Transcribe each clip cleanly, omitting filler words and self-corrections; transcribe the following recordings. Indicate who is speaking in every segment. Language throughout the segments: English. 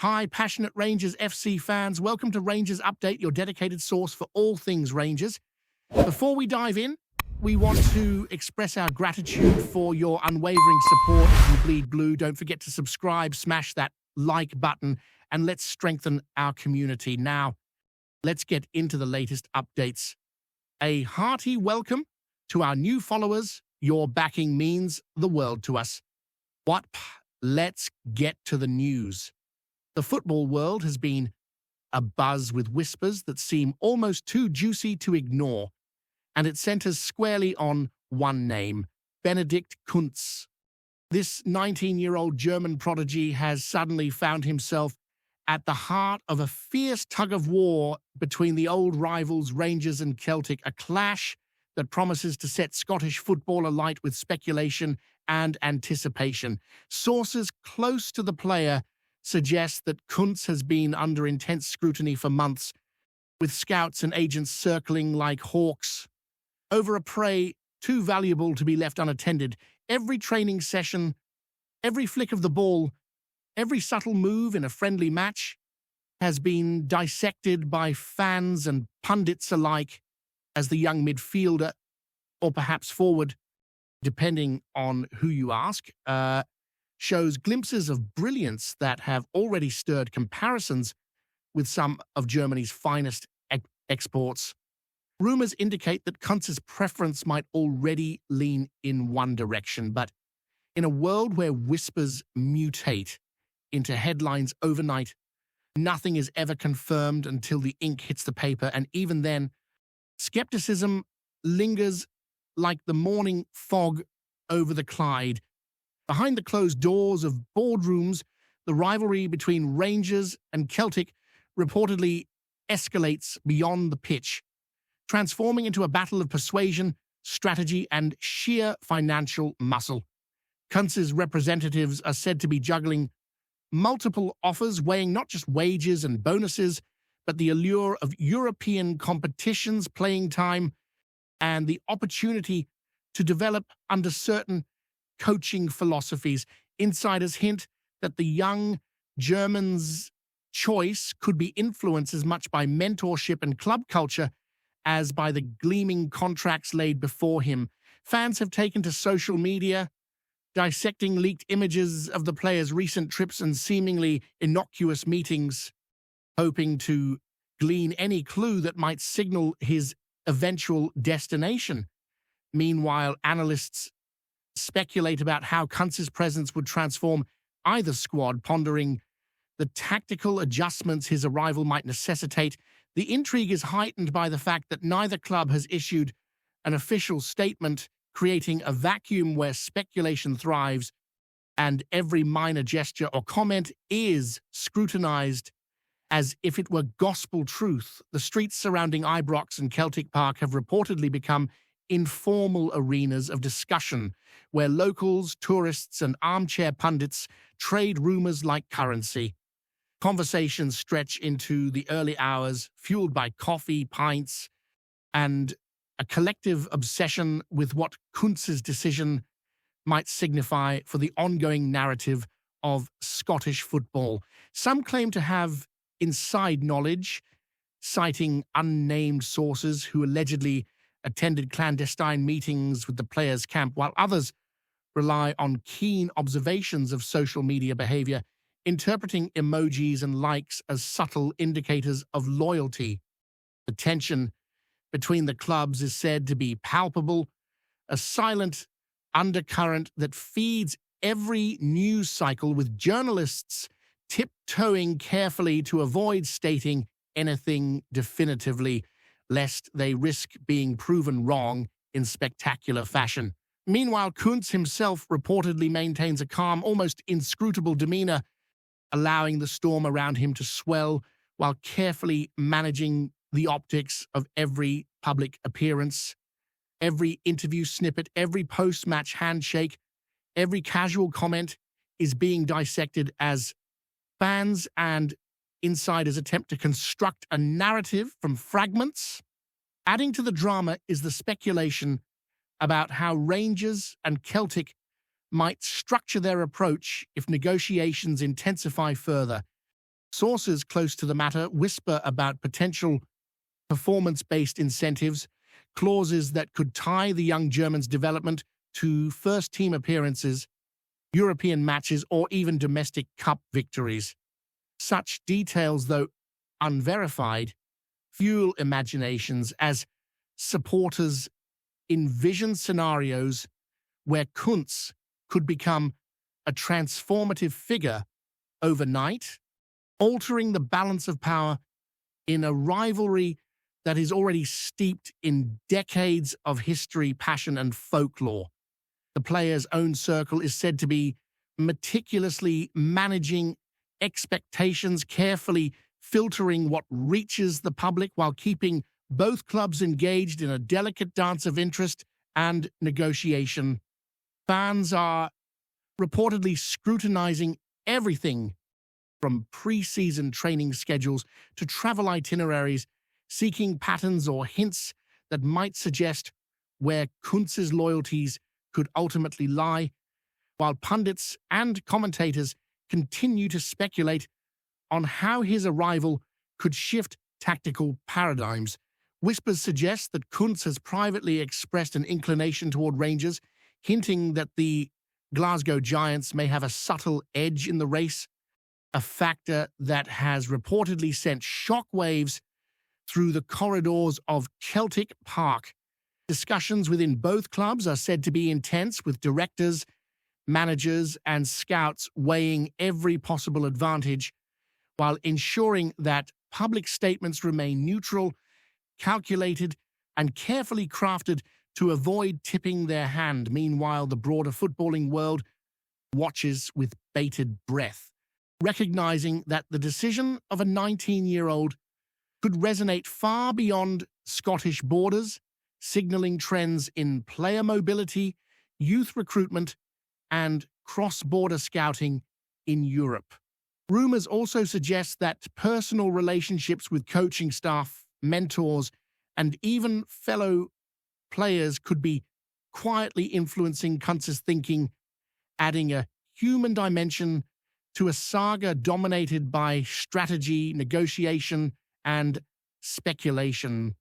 Speaker 1: Hi, passionate Rangers FC fans. Welcome to Rangers Update, your dedicated source for all things Rangers. Before we dive in, we want to express our gratitude for your unwavering support. If you bleed blue, don't forget to subscribe, smash that like button, and let's strengthen our community. Now, let's get into the latest updates. A hearty welcome to our new followers. Your backing means the world to us. Let's get to the news. The football world has been abuzz with whispers that seem almost too juicy to ignore, and it centers squarely on one name, Benedikt Kunz. This 19-year-old German prodigy has suddenly found himself at the heart of a fierce tug-of-war between the old rivals Rangers and Celtic, a clash that promises to set Scottish football alight with speculation and anticipation. Sources close to the player suggest that Kunz has been under intense scrutiny for months, with scouts and agents circling like hawks over a prey too valuable to be left unattended. Every training session, every flick of the ball, every subtle move in a friendly match has been dissected by fans and pundits alike as the young midfielder, or perhaps forward, depending on who you ask, shows glimpses of brilliance that have already stirred comparisons with some of Germany's finest exports. Rumors indicate that Kunz's preference might already lean in one direction, but in a world where whispers mutate into headlines overnight, nothing is ever confirmed until the ink hits the paper, and even then, skepticism lingers like the morning fog over the Clyde. Behind the closed doors of boardrooms, the rivalry between Rangers and Celtic reportedly escalates beyond the pitch, transforming into a battle of persuasion, strategy, and sheer financial muscle. Kunz's representatives are said to be juggling multiple offers, weighing not just wages and bonuses, but the allure of European competitions, playing time, and the opportunity to develop under certain coaching philosophies. Insiders hint that the young German's choice could be influenced as much by mentorship and club culture as by the gleaming contracts laid before him. Fans have taken to social media, dissecting leaked images of the player's recent trips and seemingly innocuous meetings, hoping to glean any clue that might signal his eventual destination. Meanwhile, analysts speculate about how Kunz's presence would transform either squad, pondering the tactical adjustments his arrival might necessitate. The intrigue is heightened by the fact that neither club has issued an official statement, creating a vacuum where speculation thrives, and every minor gesture or comment is scrutinized as if it were gospel truth. The streets surrounding Ibrox and Celtic Park have reportedly become informal arenas of discussion where locals, tourists, and armchair pundits trade rumors like currency. Conversations stretch into the early hours, fueled by coffee, pints, and a collective obsession with what Kunz's decision might signify for the ongoing narrative of Scottish football. Some claim to have inside knowledge, citing unnamed sources who allegedly attended clandestine meetings with the players' camp, while others rely on keen observations of social media behavior, interpreting emojis and likes as subtle indicators of loyalty. The tension between the clubs is said to be palpable, a silent undercurrent that feeds every news cycle, with journalists tiptoeing carefully to avoid stating anything definitively, lest they risk being proven wrong in spectacular fashion. Meanwhile, Kunz himself reportedly maintains a calm, almost inscrutable demeanor, allowing the storm around him to swell while carefully managing the optics of every public appearance. Every interview snippet, every post-match handshake, every casual comment is being dissected as fans and insiders attempt to construct a narrative from fragments. Adding to the drama is the speculation about how Rangers and Celtic might structure their approach if negotiations intensify further. Sources close to the matter whisper about potential performance-based incentives, clauses that could tie the young German's development to first-team appearances, European matches, or even domestic cup victories. Such details, though unverified, fuel imaginations as supporters envision scenarios where Kunz could become a transformative figure overnight, altering the balance of power in a rivalry that is already steeped in decades of history, passion, and folklore. The player's own circle is said to be meticulously managing expectations, carefully filtering what reaches the public while keeping both clubs engaged in a delicate dance of interest and negotiation. Fans are reportedly scrutinizing everything from pre-season training schedules to travel itineraries, seeking patterns or hints that might suggest where Kuntz's loyalties could ultimately lie, while pundits and commentators continue to speculate on how his arrival could shift tactical paradigms. Whispers suggest that Kunz has privately expressed an inclination toward Rangers, hinting that the Glasgow Giants may have a subtle edge in the race, a factor that has reportedly sent shockwaves through the corridors of Celtic Park. Discussions within both clubs are said to be intense, with directors, managers, and scouts weighing every possible advantage, while ensuring that public statements remain neutral, calculated, and carefully crafted to avoid tipping their hand. Meanwhile, the broader footballing world watches with bated breath, recognizing that the decision of a 19-year-old could resonate far beyond Scottish borders, signaling trends in player mobility, youth recruitment, and cross-border scouting in Europe. Rumors also suggest that personal relationships with coaching staff, mentors, and even fellow players could be quietly influencing Kuntz's thinking, adding a human dimension to a saga dominated by strategy, negotiation, and speculation.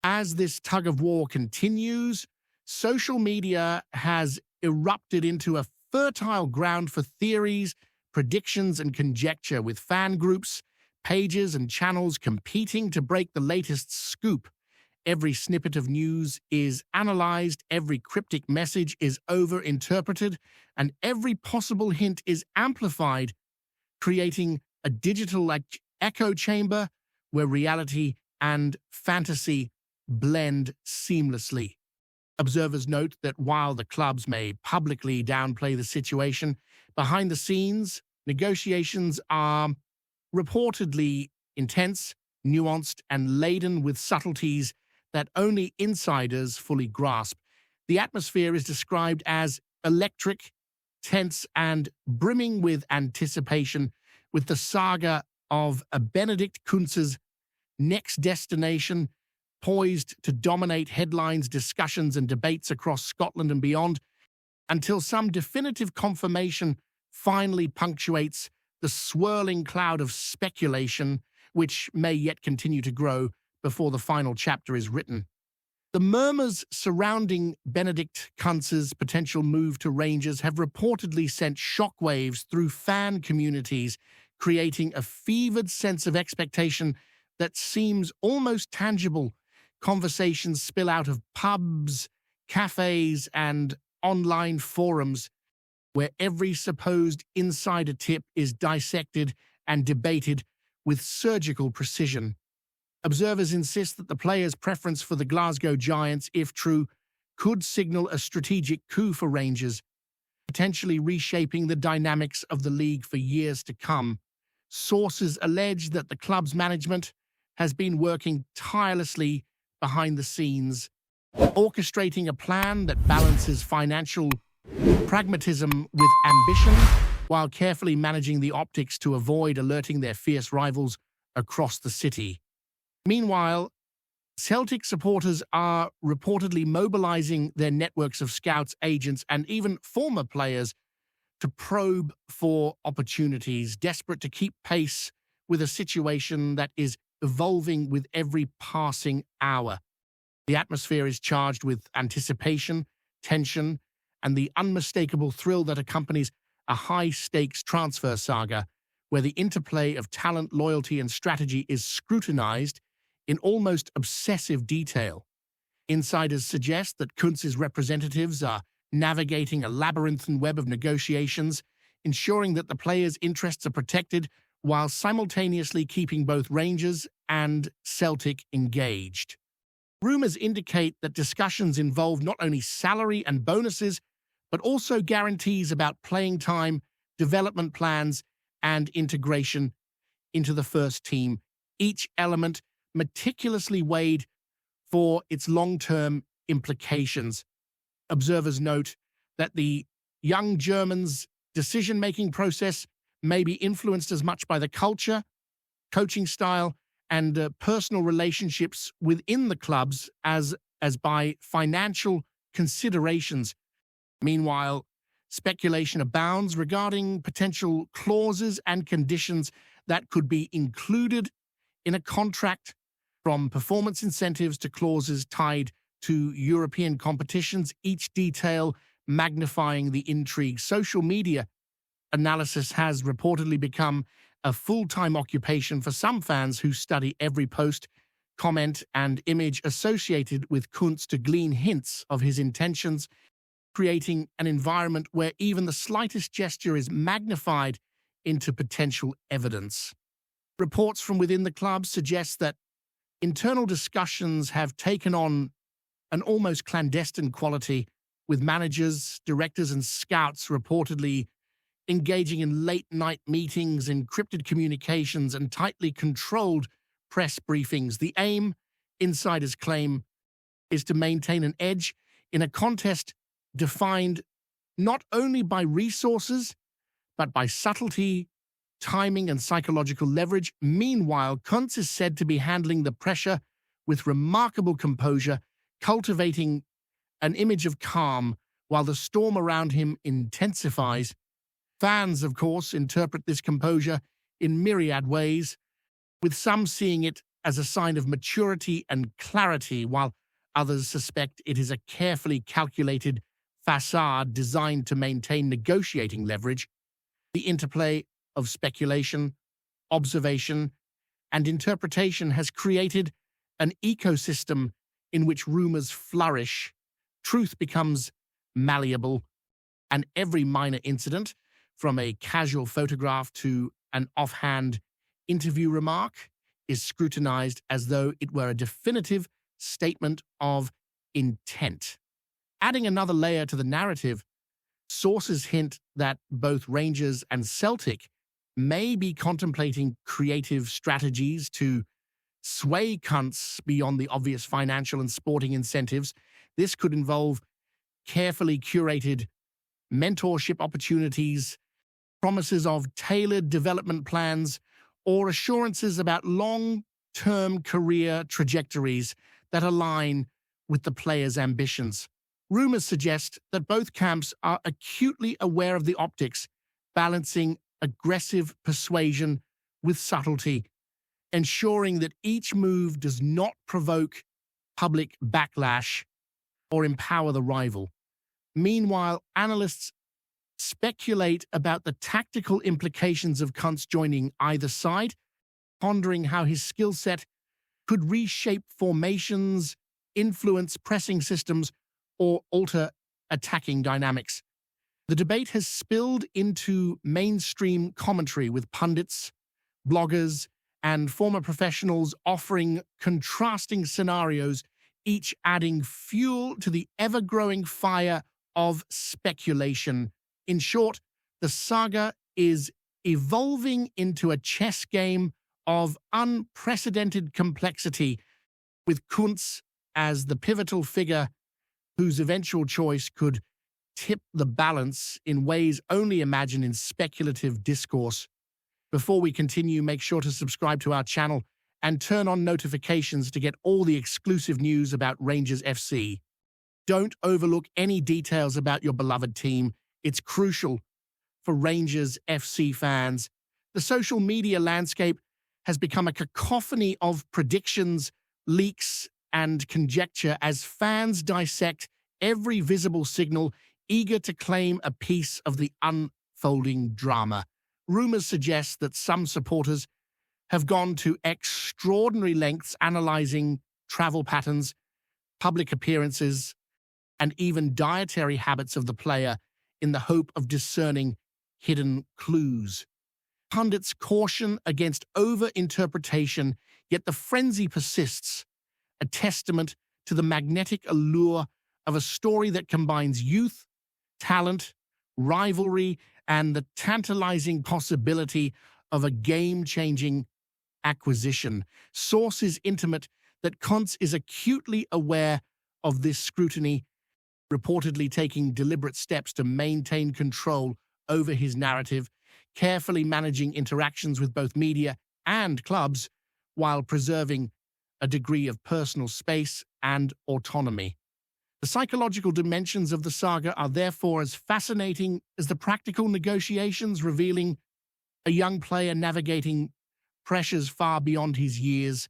Speaker 1: As this tug-of-war continues, social media has erupted into a fertile ground for theories, predictions, and conjecture, with fan groups, pages, and channels competing to break the latest scoop. Every snippet of news is analyzed, every cryptic message is over-interpreted, and every possible hint is amplified, creating a digital echo chamber where reality and fantasy blend seamlessly. Observers note that while the clubs may publicly downplay the situation, behind the scenes, negotiations are reportedly intense, nuanced, and laden with subtleties that only insiders fully grasp. The atmosphere is described as electric, tense, and brimming with anticipation, with the saga of Benedict Kuntz's next destination poised to dominate headlines, discussions, and debates across Scotland and beyond, until some definitive confirmation finally punctuates the swirling cloud of speculation, which may yet continue to grow before the final chapter is written. The murmurs surrounding Benedict Kuntz's potential move to Rangers have reportedly sent shockwaves through fan communities, creating a fevered sense of expectation that seems almost tangible. Conversations spill out of pubs, cafes, and online forums, where every supposed insider tip is dissected and debated with surgical precision. Observers insist that the player's preference for the Glasgow Giants, if true, could signal a strategic coup for Rangers, potentially reshaping the dynamics of the league for years to come. Sources allege that the club's management has been working tirelessly behind the scenes, orchestrating a plan that balances financial pragmatism with ambition, while carefully managing the optics to avoid alerting their fierce rivals across the city. Meanwhile, Celtic supporters are reportedly mobilizing their networks of scouts, agents, and even former players to probe for opportunities, desperate to keep pace with a situation that is evolving with every passing hour. The atmosphere is charged with anticipation, tension, and the unmistakable thrill that accompanies a high-stakes transfer saga, where the interplay of talent, loyalty, and strategy is scrutinized in almost obsessive detail. Insiders suggest that Kuntz's representatives are navigating a labyrinthine web of negotiations, ensuring that the players' interests are protected while simultaneously keeping both Rangers and Celtic engaged. Rumours indicate that discussions involve not only salary and bonuses, but also guarantees about playing time, development plans, and integration into the first team, each element meticulously weighed for its long-term implications. Observers note that the young Germans' decision-making process may be influenced as much by the culture, coaching style, and personal relationships within the clubs as by financial considerations. Meanwhile, speculation abounds regarding potential clauses and conditions that could be included in a contract, from performance incentives to clauses tied to European competitions, each detail magnifying the intrigue. Social media analysis has reportedly become a full-time occupation for some fans who study every post, comment, and image associated with Kunz to glean hints of his intentions, creating an environment where even the slightest gesture is magnified into potential evidence. Reports from within the club suggest that internal discussions have taken on an almost clandestine quality, with managers, directors, and scouts reportedly engaging in late-night meetings, encrypted communications, and tightly controlled press briefings. The aim, insiders claim, is to maintain an edge in a contest defined not only by resources, but by subtlety, timing, and psychological leverage. Meanwhile, Kunz is said to be handling the pressure with remarkable composure, cultivating an image of calm while the storm around him intensifies. Fans, of course, interpret this composure in myriad ways, with some seeing it as a sign of maturity and clarity, while others suspect it is a carefully calculated facade designed to maintain negotiating leverage. The interplay of speculation, observation, and interpretation has created an ecosystem in which rumors flourish, truth becomes malleable, and every minor incident, from a casual photograph to an offhand interview remark, is scrutinized as though it were a definitive statement of intent. Adding another layer to the narrative, sources hint that both Rangers and Celtic may be contemplating creative strategies to sway Kunz beyond the obvious financial and sporting incentives. This could involve carefully curated mentorship opportunities, promises of tailored development plans, or assurances about long-term career trajectories that align with the players' ambitions. Rumors suggest that both camps are acutely aware of the optics, balancing aggressive persuasion with subtlety, ensuring that each move does not provoke public backlash or empower the rival. Meanwhile, analysts speculate about the tactical implications of Kunz joining either side, pondering how his skill set could reshape formations, influence pressing systems, or alter attacking dynamics. The debate has spilled into mainstream commentary, with pundits, bloggers, and former professionals offering contrasting scenarios, each adding fuel to the ever-growing fire of speculation. In short, the saga is evolving into a chess game of unprecedented complexity, with Kunz as the pivotal figure whose eventual choice could tip the balance in ways only imagined in speculative discourse. Before we continue, make sure to subscribe to our channel and turn on notifications to get all the exclusive news about Rangers FC. Don't overlook any details about your beloved team. It's crucial for Rangers FC fans. The social media landscape has become a cacophony of predictions, leaks, and conjecture as fans dissect every visible signal, eager to claim a piece of the unfolding drama. Rumors suggest that some supporters have gone to extraordinary lengths analyzing travel patterns, public appearances, and even dietary habits of the player in the hope of discerning hidden clues. Pundits caution against over-interpretation, yet the frenzy persists, a testament to the magnetic allure of a story that combines youth, talent, rivalry, and the tantalizing possibility of a game-changing acquisition. Sources intimate that Kunz is acutely aware of this scrutiny, reportedly taking deliberate steps to maintain control over his narrative, carefully managing interactions with both media and clubs while preserving a degree of personal space and autonomy. The psychological dimensions of the saga are therefore as fascinating as the practical negotiations, revealing a young player navigating pressures far beyond his years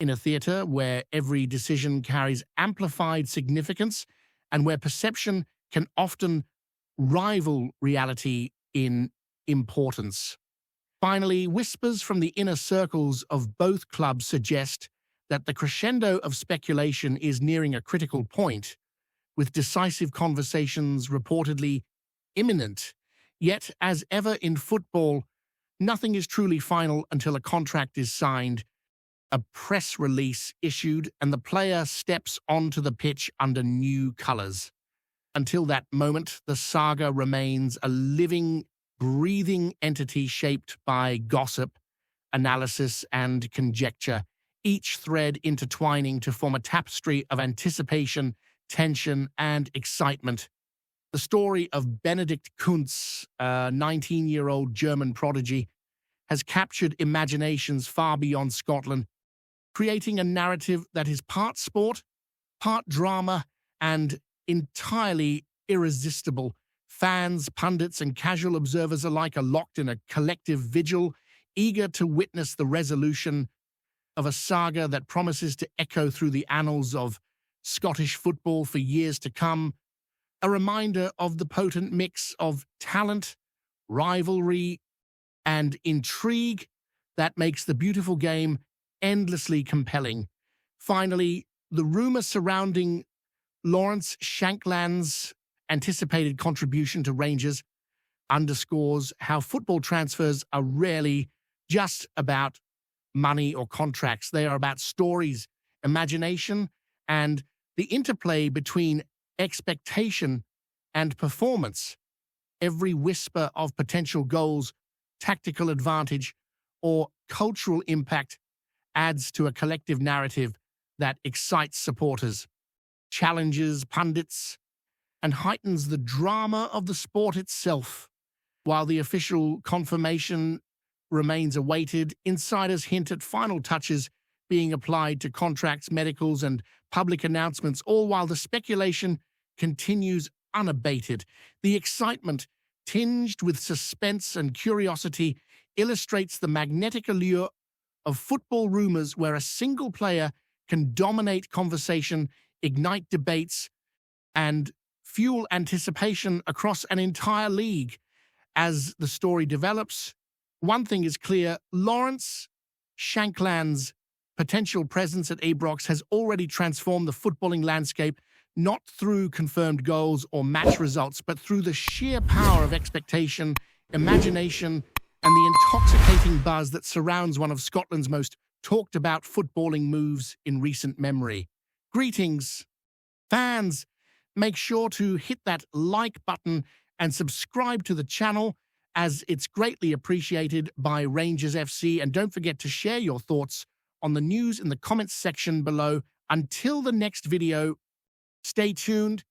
Speaker 1: in a theatre where every decision carries amplified significance and where perception can often rival reality in importance. Finally, whispers from the inner circles of both clubs suggest that the crescendo of speculation is nearing a critical point, with decisive conversations reportedly imminent. Yet, as ever in football, nothing is truly final until a contract is signed, a press release issued, and the player steps onto the pitch under new colours. Until that moment, the saga remains a living, breathing entity shaped by gossip, analysis, and conjecture, each thread intertwining to form a tapestry of anticipation, tension, and excitement. The story of Benedikt Kunz, a 19-year-old German prodigy, has captured imaginations far beyond Scotland, creating a narrative that is part sport, part drama, and entirely irresistible. Fans, pundits, and casual observers alike are locked in a collective vigil, eager to witness the resolution of a saga that promises to echo through the annals of Scottish football for years to come, a reminder of the potent mix of talent, rivalry, and intrigue that makes the beautiful game endlessly compelling. Finally, the rumor surrounding Lawrence Shanklan's anticipated contribution to Rangers underscores how football transfers are rarely just about money or contracts. They are about stories, imagination, and the interplay between expectation and performance. Every whisper of potential goals, tactical advantage, or cultural impact adds to a collective narrative that excites supporters, challenges pundits, and heightens the drama of the sport itself. While the official confirmation remains awaited, insiders hint at final touches being applied to contracts, medicals, and public announcements, all while the speculation continues unabated. The excitement, tinged with suspense and curiosity, illustrates the magnetic allure of football rumors, where a single player can dominate conversation, ignite debates, and fuel anticipation across an entire league. As the story develops, one thing is clear: Lawrence Shanklan's potential presence at Ibrox has already transformed the footballing landscape, not through confirmed goals or match results, but through the sheer power of expectation, imagination, and the intoxicating buzz that surrounds one of Scotland's most talked-about footballing moves in recent memory. Greetings, fans! Make sure to hit that like button and subscribe to the channel, as it's greatly appreciated by Rangers FC. And don't forget to share your thoughts on the news in the comments section below. Until the next video, stay tuned